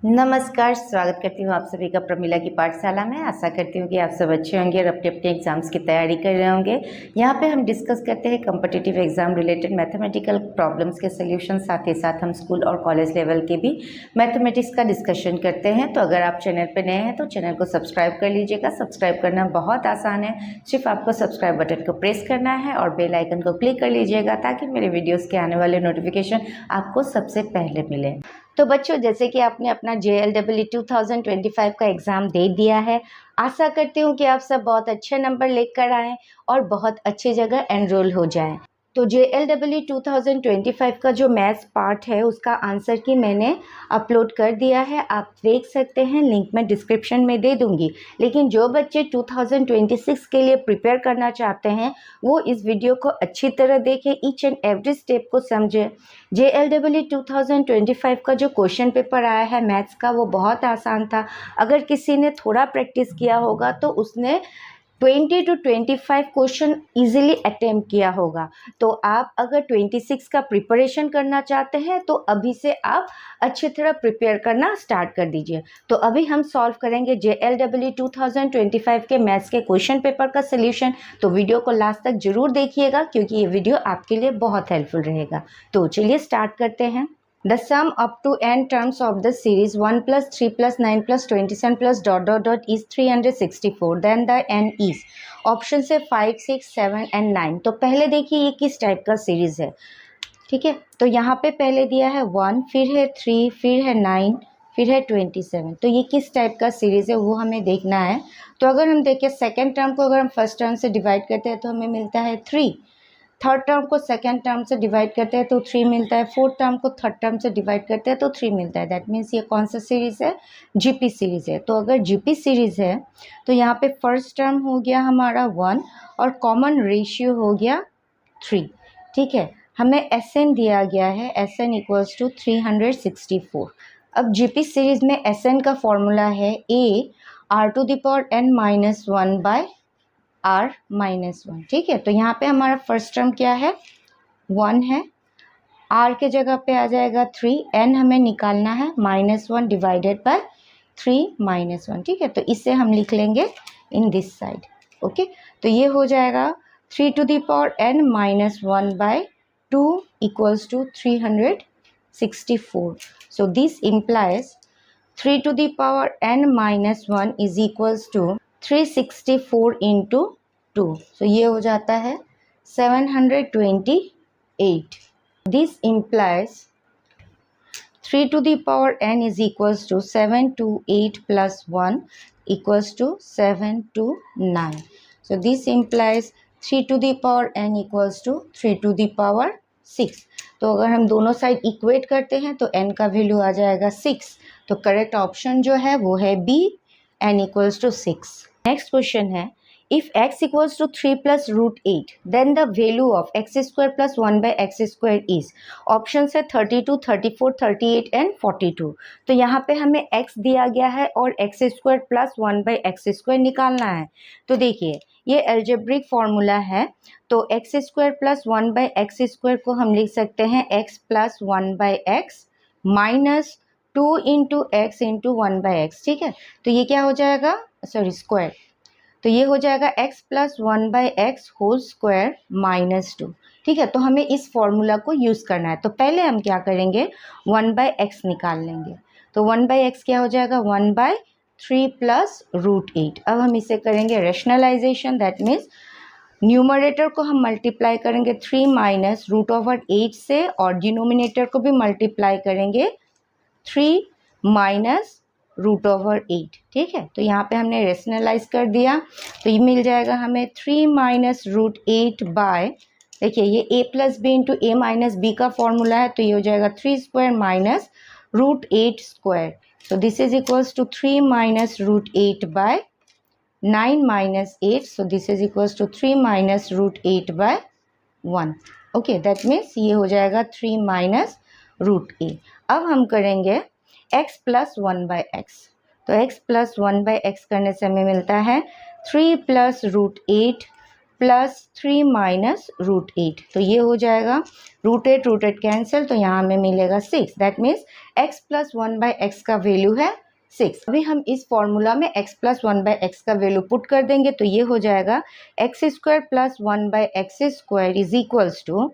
नमस्कार, स्वागत करती हूँ आप सभी का प्रमिला की पाठशाला में। आशा करती हूँ कि आप सब अच्छे होंगे और अपने अपने एग्जाम्स की तैयारी कर रहे होंगे। यहाँ पे हम डिस्कस करते हैं competitive exam related mathematical problems के सॉल्यूशन, साथ ही साथ हम स्कूल और कॉलेज लेवल के भी मैथमेटिक्स का डिस्कशन करते हैं। तो अगर आप चैनल पर नए हैं तो चैनल को सब्सक्राइब कर लीजिएगा। सब्सक्राइब करना बहुत आसान है, सिर्फ आपको सब्सक्राइब बटन को प्रेस करना है और बेल आइकन को क्लिक कर लीजिएगा ताकि मेरे वीडियोज़ के आने वाले नोटिफिकेशन आपको सबसे पहले मिले। तो बच्चों, जैसे कि आपने अपना JLEE 2025 का एग्ज़ाम दे दिया है, आशा करती हूँ कि आप सब बहुत अच्छे नंबर लेकर आएँ और बहुत अच्छी जगह एनरोल हो जाएं। तो JLEE 2025 का जो मैथ्स पार्ट है उसका आंसर की मैंने अपलोड कर दिया है, आप देख सकते हैं, लिंक मैं डिस्क्रिप्शन में दे दूंगी। लेकिन जो बच्चे 2026 के लिए प्रिपेयर करना चाहते हैं वो इस वीडियो को अच्छी तरह देखें, ईच एंड एवरी स्टेप को समझें। JLEE 2025 का जो क्वेश्चन पेपर आया है मैथ्स का वो बहुत आसान था। अगर किसी ने थोड़ा प्रैक्टिस किया होगा तो उसने 20 to 25 क्वेश्चन इजीली अटेम्प्ट किया होगा। तो आप अगर 26 का प्रिपरेशन करना चाहते हैं तो अभी से आप अच्छी तरह प्रिपेयर करना स्टार्ट कर दीजिए। तो अभी हम सॉल्व करेंगे JLEE 2025 के मैथ्स के क्वेश्चन पेपर का सोल्यूशन। तो वीडियो को लास्ट तक जरूर देखिएगा क्योंकि ये वीडियो आपके लिए बहुत हेल्पफुल रहेगा। तो चलिए स्टार्ट करते हैं। The sum up to n terms of the series 1 plus 3 plus 9 plus 27 plus dot dot dot is 364. Then the n is option से 5, 6, 7 and 9। तो पहले देखिए ये किस टाइप का सीरीज है। ठीक है, तो यहाँ पे पहले दिया है 1, फिर है 3, फिर है 9, फिर है 27। तो ये किस टाइप का सीरीज है वो हमें देखना है। तो अगर हम देखें सेकेंड टर्म को अगर हम फर्स्ट टर्म से डिवाइड करते हैं तो हमें मिलता है 3। थर्ड टर्म को सेकेंड टर्म से डिवाइड करते हैं तो 3 मिलता है। फोर्थ टर्म को थर्ड टर्म से डिवाइड करते हैं तो 3 मिलता है। दैट मीन्स ये कौन सा सीरीज़ है? जीपी सीरीज़ है। तो अगर जीपी सीरीज़ है तो यहाँ पे फर्स्ट टर्म हो गया हमारा 1 और कॉमन रेशियो हो गया 3। ठीक है, हमें एसएन दिया गया है, एसएन इक्वल्स टू 364। अब जीपी सीरीज़ में एसएन का फॉर्मूला है r⁴n-1 बाय r-1। ठीक है, तो यहाँ पे हमारा फर्स्ट टर्म क्या है? 1 है, r के जगह पे आ जाएगा 3, n हमें निकालना है -1 डिवाइडेड बाय 3 -1। ठीक है, तो इसे हम लिख लेंगे इन दिस साइड। ओके, तो ये हो जाएगा 3⁴n-1 by 2 equals to 364। So this implies 3⁴n-1 is equals to 364 into 2। So ये हो जाता है 728। This implies 3⁴n is equals to 7 to 8 plus 1 equals to 7 to 9। So this implies 3⁴n equals to 3⁶। तो अगर हम दोनों साइड इक्वेट करते हैं तो n का वैल्यू आ जाएगा 6। तो करेक्ट ऑप्शन जो है वो है B, n equals to 6। Next question है, if x equals to 3 plus √8 then the value of x² plus 1 by x² is option है 32, 34, 38 एंड 42। तो यहाँ पे हमें x दिया गया है और x² प्लस 1 by x² निकालना है। तो देखिए ये एल्जेब्रिक फॉर्मूला है। तो x² प्लस 1 by x² को हम लिख सकते हैं x plus 1 by x minus 2 into x into 1 by x। ठीक है, तो ये क्या हो जाएगा, सॉरी स्क्वायर। तो ये हो जाएगा x plus 1 by x whole square minus 2। ठीक है, तो हमें इस फॉर्मूला को यूज़ करना है। तो पहले हम क्या करेंगे, 1 बाई एक्स निकाल लेंगे। तो 1 बाई एक्स क्या हो जाएगा, 1 बाई 3 प्लस √8। अब हम इसे करेंगे रैशनलाइजेशन। दैट मीन्स न्यूमरेटर को हम मल्टीप्लाई करेंगे 3 माइनस √8 से और डिनोमिनेटर को भी मल्टीप्लाई करेंगे 3 माइनस √8। ठीक है, तो यहाँ पे हमने रेशनलाइज कर दिया। तो ये मिल जाएगा हमें 3 माइनस √8 बाय, देखिए ये a plus B into A minus B का फॉर्मूला है। तो ये हो जाएगा 3 square minus √8 square. So this is equals to 3 minus √8 by 9 minus 8। So this is equals to 3 minus √8 by 1। Okay, that means ये हो जाएगा 3 माइनस √8। अब हम करेंगे x प्लस 1 बाई एक्स। तो x प्लस 1 बाई एक्स करने से हमें मिलता है 3 प्लस √8 +3 माइनस √8, तो ये हो जाएगा √8 कैंसिल, तो यहाँ हमें मिलेगा 6। दैट मीन्स x + 1/x का वैल्यू है 6। अभी हम इस फॉर्मूला में x + 1/x का वैल्यू पुट कर देंगे, तो ये हो जाएगा x² + 1/x² is equals to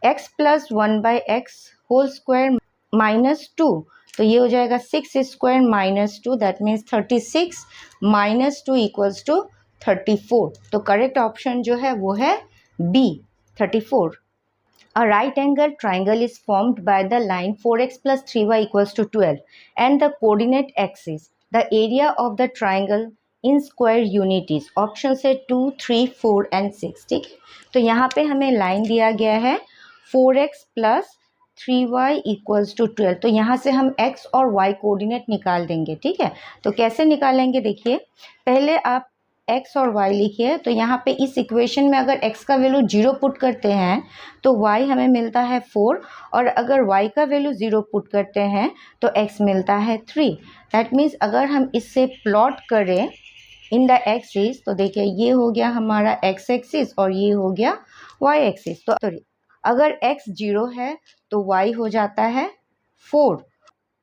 x + 1/x whole square -2, तो ये हो जाएगा 6² - 2, दैट मीन्स 36 - 2 इक्वल्स टू 34। तो करेक्ट ऑप्शन जो है वो है B, 34। A right angle triangle is formed by the line 4x + 3y = 12 and the coordinate axis. The area of the triangle in square unit is option से 2, 3, 4 and 6। ठीक है, तो यहाँ पे हमें लाइन दिया गया है 4x + 3y = 12, तो यहाँ से हम x और y कोऑर्डिनेट निकाल देंगे। ठीक है, तो कैसे निकालेंगे, देखिए पहले आप x और y लिखिए, तो यहाँ पे इस इक्वेशन में अगर x का वैल्यू 0 पुट करते हैं तो y हमें मिलता है 4, और अगर y का वैल्यू 0 पुट करते हैं तो x मिलता है 3। दैट मीन्स अगर हम इससे प्लॉट करें इन द एक्सिस, तो देखिए ये हो गया हमारा x एक्सिस और ये हो गया y एक्सिस। तो सॉरी, अगर x 0 है तो y हो जाता है 4,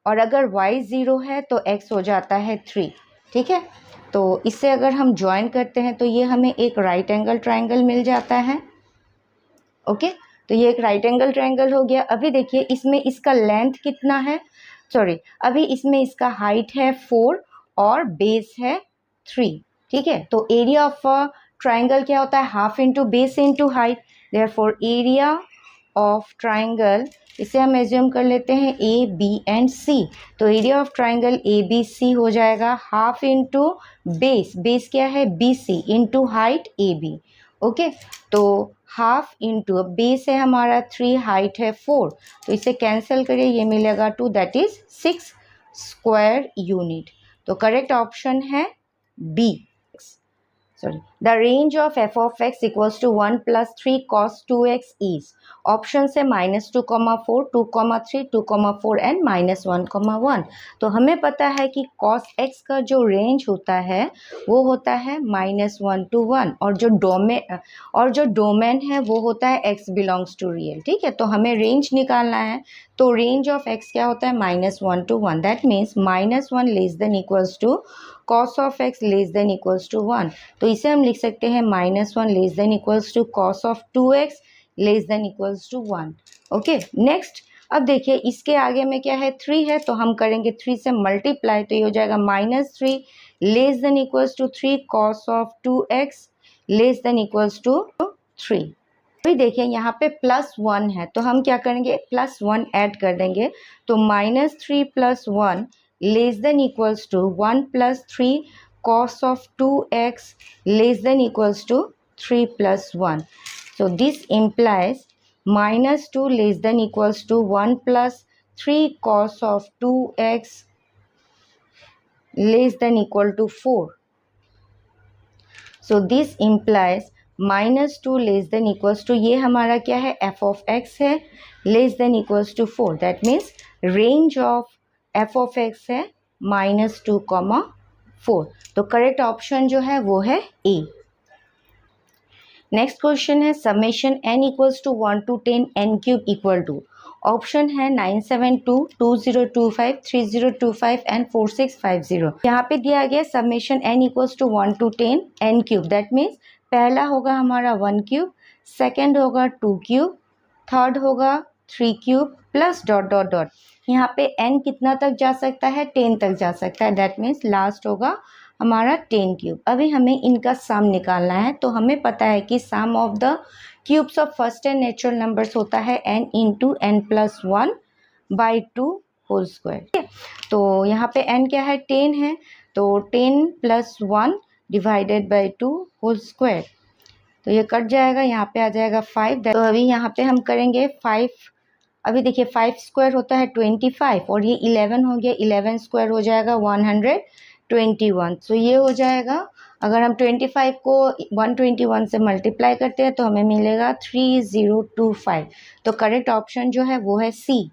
और अगर y 0 है तो x हो जाता है 3। ठीक है, तो इससे अगर हम ज्वाइन करते हैं तो ये हमें एक राइट एंगल ट्रायंगल मिल जाता है। ओके, तो ये एक राइट एंगल ट्रायंगल हो गया। अभी देखिए इसमें इसका लेंथ कितना है, सॉरी अभी इसमें इसका हाइट है 4 और बेस है 3। ठीक है, तो एरिया ऑफ ट्रायंगल क्या होता है, half into base into height. Therefore area of triangle, इसे हम एज्यूम कर लेते हैं ए, बी एंड सी, तो area of triangle A B C हो जाएगा हाफ इंटू बेस, बेस क्या है B C, into height A B. Okay, तो हाफ इंटू बेस है हमारा 3, हाइट है 4, तो इसे कैंसिल करिए, ये मिलेगा 2, दैट इज 6 स्क्वायर यूनिट। तो करेक्ट ऑप्शन है B. Sorry, the range of f of x equals to 1 plus 3 cos 2x is option से -2,4, 2,3, 2,4 एंड -1,1। तो हमें पता है कि cos x का जो रेंज होता है वो होता है -1 to 1, और जो डोमेन है वो होता है x बिलोंग्स टू रियल। ठीक है, तो हमें रेंज निकालना है, तो रेंज ऑफ x क्या होता है -1 to 1, that means -1 less than equals to cos of x less than equals to 1, तो इसे हम लिख सकते हैं -1 less than equals to cos of 2x less than equals to 1। Okay, next अब देखिए इसके आगे में क्या है 3 है, तो हम करेंगे 3 से मल्टीप्लाई, तो ये हो जाएगा -3 less than equals to 3 cos of 2x less than equals to 3। अभी देखिए यहाँ पे +1 है, तो हम क्या करेंगे +1 ऐड कर देंगे, तो -3 + 1 less than equals to 1 + 3 cos of 2x less than equals to 3 + 1। So this implies -2 less than equals to 1 + 3 cos of 2x less than equal to 4। So this implies -2 less than equals to, ये हमारा क्या है f of x है, less than equals to 4। That means range of f of x है -2,4। तो correct option जो है वो है ए। नेक्स्ट क्वेश्चन है summation n equals to 1 to 10 n³ equal to, option है 972, 2025, 3025 एंड 4650। यहाँ पे दिया गया summation n equals to 1 to 10 n³, that means पहला होगा हमारा 1³, सेकेंड होगा 2³ थर्ड होगा 3³ प्लस डॉट डॉट डॉट। यहाँ पे n कितना तक जा सकता है 10 तक जा सकता है, दैट मीन्स लास्ट होगा हमारा 10³। अभी हमें इनका सम निकालना है, तो हमें पता है कि sum of the cubes of first and natural numbers होता है n into n plus 1/2 whole square. तो यहाँ पे n क्या है 10 है, तो 10 + 1 डिवाइडेड बाई 2 होल स्क्वायर, तो ये कट जाएगा, यहाँ पे आ जाएगा 5। तो अभी यहाँ पे हम करेंगे 5, अभी देखिए 5 स्क्वायर होता है 25 और ये 11 हो गया, 11 स्क्वायर हो जाएगा 121। सो ये हो जाएगा, अगर हम 25 को 121 से मल्टीप्लाई करते हैं तो हमें मिलेगा 3025। तो करेक्ट ऑप्शन जो है वो है सी।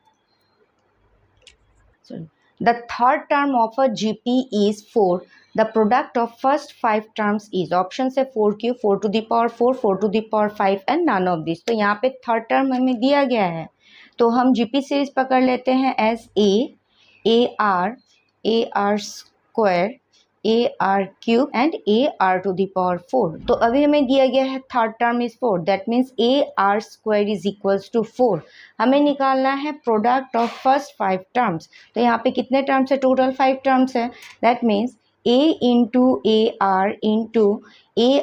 The third term of a GP is 4. The product of first 5 terms is, option से 4 Q, 4 to the power 4, 4 to the power 5 and none of this. तो यहाँ पे थर्ड टर्म हमें दिया गया है, तो हम GP सीरीज पकड़ लेते हैं as A R square, A R cube and A R to the power 4. तो अभी हमें दिया गया है third term is 4, that means A R square is equals to 4. हमें निकालना है प्रोडक्ट ऑफ फर्स्ट 5 टर्म्स. तो यहाँ पे कितने टर्म्स है, टोटल 5 टर्म्स है. That means A into A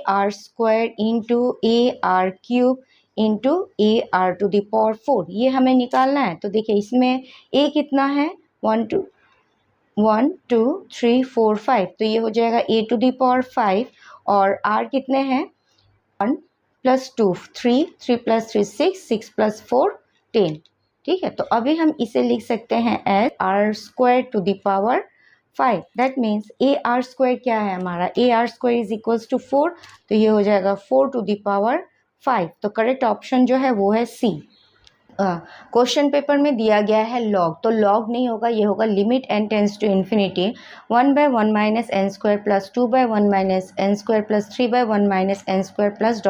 R square into A R cube into A R to the power 4. ये हमें निकालना है. तो देखिए इसमें ए कितना है, 1 2 3 4 5, तो ये हो जाएगा ए टू दी पावर 5. और आर कितने हैं, 1 + 2 3, 3 + 3 6, 6 + 4 10. ठीक है, तो अभी हम इसे लिख सकते हैं as R square to the power 5. That means A R square क्या है हमारा, A R square is equals to 4. तो ये हो जाएगा 4 टू दी पावर 5. तो करेक्ट ऑप्शन जो है वो है सी. क्वेश्चन पेपर में दिया गया है लॉग, तो लॉग नहीं होगा, ये होगा limit n tends to infinity 1/1 - n square plus 2/1 - n square plus 3/1 - n square plus ...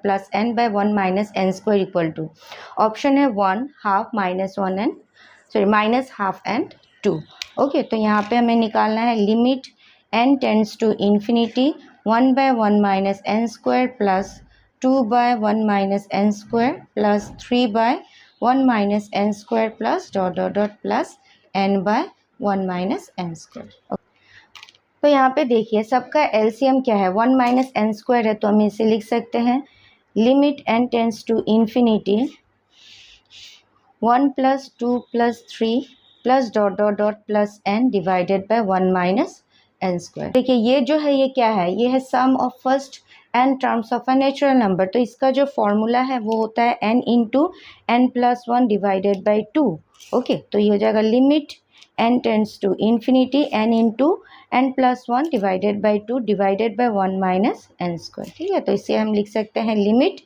plus n/1 - n square equal to, option है 1 हाफ -हाफ एंड 2. ओके, तो यहाँ पे हमें निकालना है limit n tends to infinity 1/1 - n square plus 2/1 - n square plus 3/1 - n square plus ... plus n/1 - n square. तो यहाँ पे देखिए सबका एलसीएम क्या है, 1 - n स्क्वायर है, तो हम इसे लिख सकते हैं limit n tends to infinity 1 + 2 + 3 plus ... plus n divided by 1 - n square. देखिए ये जो है ये क्या है, ये है sum of first n terms of a natural number. तो इसका जो फॉर्मूला है वो होता है n into n+1 divided by 2. Okay, तो ये हो जाएगा limit n tends to infinity n into n+1 divided by 2 divided by 1 - n square. ठीक है, तो इसे हम लिख सकते हैं limit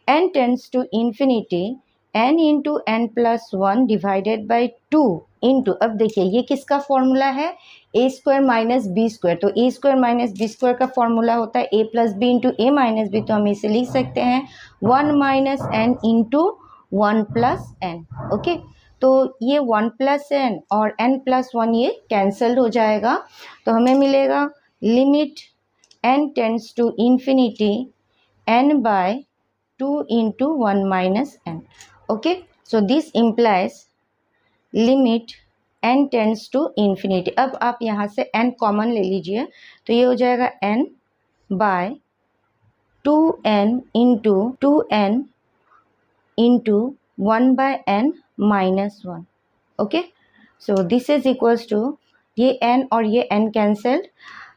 n tends to infinity n into n+1 divided by 2 into, अब देखिए ये किसका फॉर्मूला है, A square minus B square. तो A square minus B square का फॉर्मूला होता है A plus B into A minus B. तो हम इसे लिख सकते हैं 1 - n इंटू 1 + n. ओके, तो ये 1 + n और n+1 ये कैंसल हो जाएगा. तो हमें मिलेगा limit n tends to infinity n/2 into 1 - n. Okay, so this implies limit n tends to infinity. अब आप यहाँ से n कॉमन ले लीजिए, तो ये हो जाएगा n/2n into 2n into 1/n - 1. Okay, so this is equals to, ये n और ये n कैंसल्ड.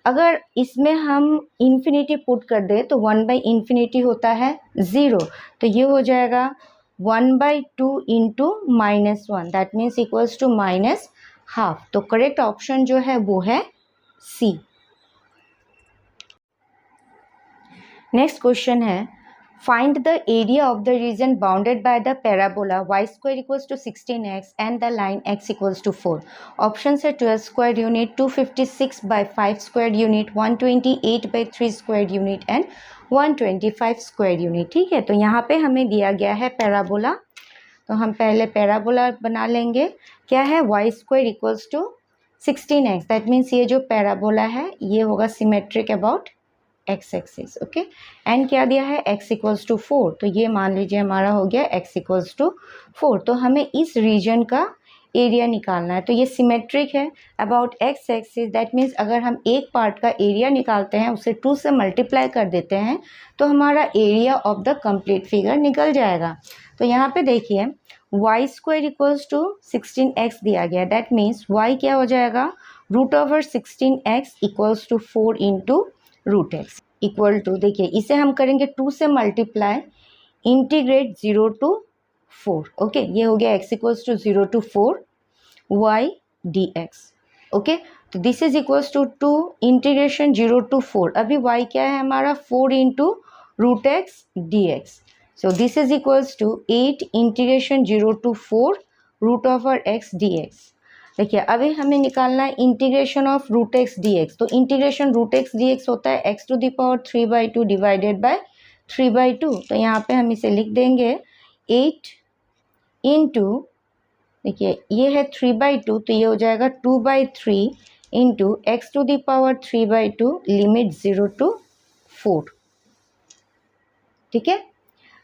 अगर इसमें हम इन्फिनिटी पुट कर दे तो 1/∞ होता है 0. तो ये हो जाएगा 1/2 into -1, that means equals to -½ तो करेक्ट ऑप्शन जो है वो है सी. नेक्स्ट क्वेश्चन है find the area of the region bounded by the parabola y² equals to 16x and the line x equals to 4. Option है 12 square unit, 256/5 square unit, 128/3 square unit and 125 square unit. ठीक है, तो यहाँ पे हमें दिया गया है पैराबोला. तो हम पहले पैराबोला बना लेंगे. क्या है, y² equals to 16x, that means ये जो पैराबोला है ये होगा symmetric about x axis. Okay, and क्या दिया है, x इक्वल्स टू 4. तो ये मान लीजिए हमारा हो गया x इक्वल्स टू 4. तो हमें इस रीजन का एरिया निकालना है. तो ये सिमेट्रिक है about x axis, that means अगर हम एक पार्ट का एरिया निकालते हैं उसे 2 से मल्टीप्लाई कर देते हैं तो हमारा area of the complete figure निकल जाएगा. तो यहाँ पे देखिए y² इक्वल्स टू 16x दिया गया, दैट मीन्स y क्या हो जाएगा, √16x equals to 4 into √x equal to, देखिए इसे हम करेंगे 2 से मल्टीप्लाई, इंटीग्रेट 0 to 4. ओके, ये हो गया x equals to 0 to 4 y dx. Okay, तो this is equals to 2 integration 0 to 4. अभी y क्या है हमारा, 4 into √x dx. So this is equals to 8 integration 0 to 4 √x dx. देखिए अभी हमें निकालना है integration of root x d x. तो integration root x d x होता है x to the power 3/2 divided by 3/2। तो यहाँ पे हम इसे लिख देंगे 8 इंटू, देखिए ये है 3/2 तो ये हो जाएगा 2/3 into x to the power 3/2 limit 0 to 4। ठीक है,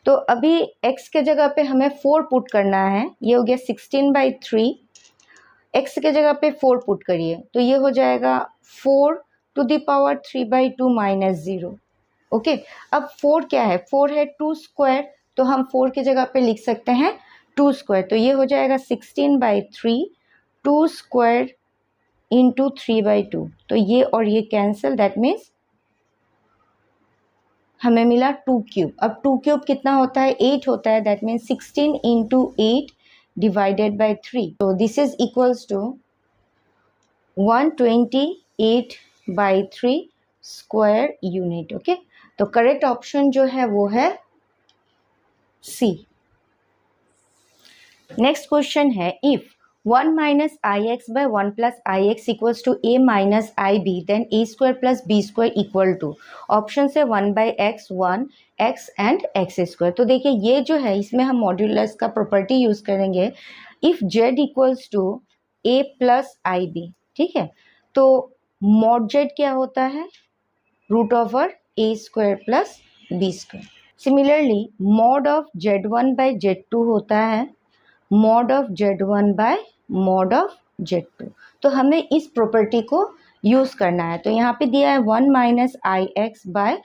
तो अभी x के जगह पे हमें 4 पुट करना है। ये हो गया 16/3, x के जगह पे 4 पुट करिए तो ये हो जाएगा 4 to the power 3/2 minus 0। Okay, अब 4 क्या है, 4 है 2 स्क्वायर, तो हम 4 की जगह पे लिख सकते हैं 2 स्क्वायर। तो ये हो जाएगा 16/3 2 स्क्वायर इंटू 3/2। तो ये और ये कैंसिल, दैट मीन्स हमें मिला 2 क्यूब। अब 2 क्यूब कितना होता है, 8 होता है, that means 16 into 8 divided by 3। तो this is equals to 128/3 square unit. Okay, तो करेक्ट ऑप्शन जो है वो है सी। नेक्स्ट क्वेश्चन है, if 1 minus ix by 1 plus ix equals to a minus ib, then a square plus b square equal to, option से 1 by x 1 x and x square। तो देखिए ये जो है इसमें हम मॉड्यूलस का प्रॉपर्टी यूज करेंगे। If z equals to a plus ib, ठीक है, तो मॉड z क्या होता है, root over a square plus b square. Similarly mod of z1 by z2 होता है mod of z1 by mod of z2। तो हमें इस प्रॉपर्टी को यूज करना है। तो यहाँ पे दिया है 1 minus I x by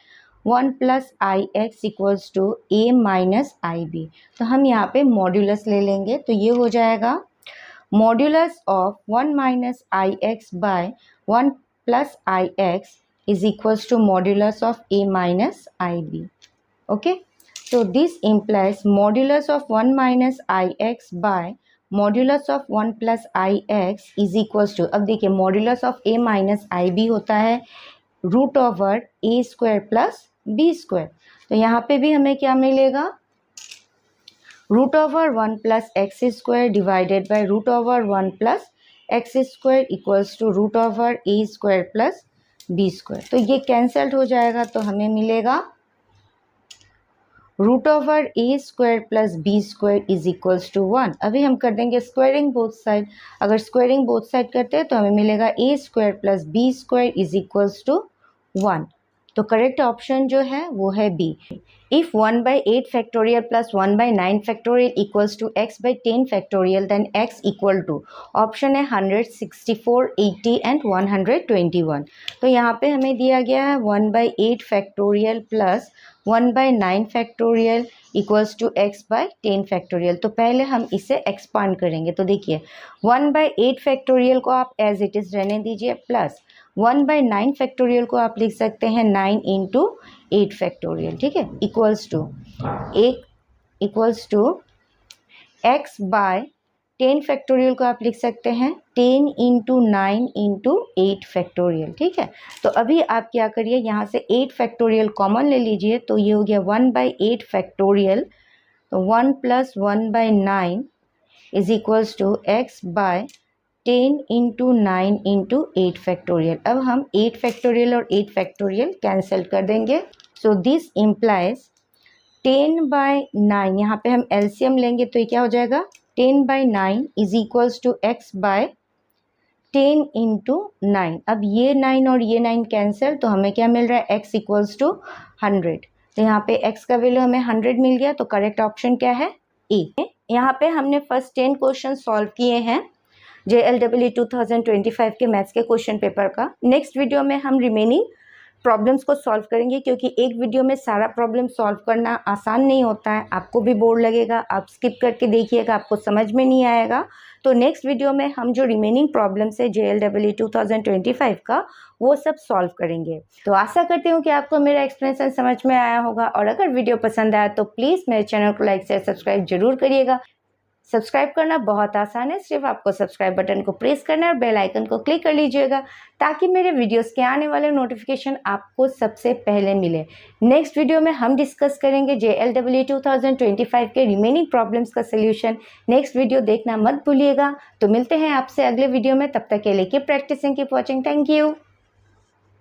1 plus I x equals to A minus I B. तो हम यहाँ पे मॉड्यूलस ले लेंगे, तो ये हो जाएगा modulus of 1 minus I x by 1 plus I x is equals to modulus of A minus I B. Okay, so this implies modulus of 1 minus ix by modulus of 1 plus ix is equals to, अब देखिए modulus of a minus ib होता है root over a square plus b square. तो यहाँ पे भी हमें क्या मिलेगा, root over 1 plus x square divided by root over 1 plus x square equals to root over a square plus b square. तो ये कैंसल्ड हो जाएगा, तो हमें मिलेगा root over A square plus B square is equals to 1। अभी हम कर देंगे स्क्वायरिंग बोथ साइड। अगर स्क्वायरिंग बोथ साइड करते हैं तो हमें मिलेगा A square plus B square is equals to 1। तो करेक्ट ऑप्शन जो है वो है B. If 1/8 factorial plus 1/9 factorial equals to x by 10 factorial then x equal to, option है 164, 80 एंड 121। तो यहाँ पे हमें दिया गया है 1/8 factorial plus 1/9 factorial equals to x by 10 factorial. तो पहले हम इसे एक्सपांड करेंगे। तो देखिए 1/8 फैक्टोरियल को आप एज इट इज़ रहने दीजिए, प्लस 1/9 फैक्टोरियल को आप लिख सकते हैं 9 इंटू 8 फैक्टोरियल, ठीक है, equals to x by 10 factorial को आप लिख सकते हैं 10 इंटू 9 इंटू 8 फैक्टोरियल, ठीक है। तो अभी आप क्या करिए, यहाँ से 8 फैक्टोरियल कॉमन ले लीजिए, तो ये हो गया 1/8 फैक्टोरियल। तो 1 plus 1/9 is equals to x by 10 into 9 into 8 factorial. अब हम 8 फैक्टोरियल और 8 फैक्टोरियल कैंसिल कर देंगे। सो दिस इम्प्लाइज 10/9, यहाँ पे हम एलसीएम लेंगे तो ये क्या हो जाएगा, 10/9 is equals to x by 10 into 9। अब ये 9 और ये 9 कैंसिल, तो हमें क्या मिल रहा है, x इक्वल्स टू 100। तो यहाँ पे x का वैल्यू हमें 100 मिल गया। तो करेक्ट ऑप्शन क्या है, ए। यहाँ पे हमने फर्स्ट 10 क्वेश्चन सॉल्व किए हैं JLEE 2025 के मैथ्स के क्वेश्चन पेपर का। नेक्स्ट वीडियो में हम रिमेनिंग प्रॉब्लम्स को सॉल्व करेंगे, क्योंकि एक वीडियो में सारा प्रॉब्लम सॉल्व करना आसान नहीं होता है, आपको भी बोर लगेगा, आप स्किप करके देखिएगा, आपको समझ में नहीं आएगा। तो नेक्स्ट वीडियो में हम जो रिमेनिंग प्रॉब्लम्स है JLEE 2025 का वो सब सॉल्व करेंगे। तो आशा करती हूँ कि आपको मेरा एक्सप्लेनेशन समझ में आया होगा, और अगर वीडियो पसंद आया तो प्लीज़ मेरे चैनल को लाइक शेयर सब्सक्राइब जरूर करिएगा। सब्सक्राइब करना बहुत आसान है, सिर्फ आपको सब्सक्राइब बटन को प्रेस करना है और बेल आइकन को क्लिक कर लीजिएगा ताकि मेरे वीडियोस के आने वाले नोटिफिकेशन आपको सबसे पहले मिले। नेक्स्ट वीडियो में हम डिस्कस करेंगे JLEE 2025 के रिमेनिंग प्रॉब्लम्स का सोल्यूशन। नेक्स्ट वीडियो देखना मत भूलिएगा। तो मिलते हैं आपसे अगले वीडियो में, तब तक के लिए keep practising, keep watching. Thank you.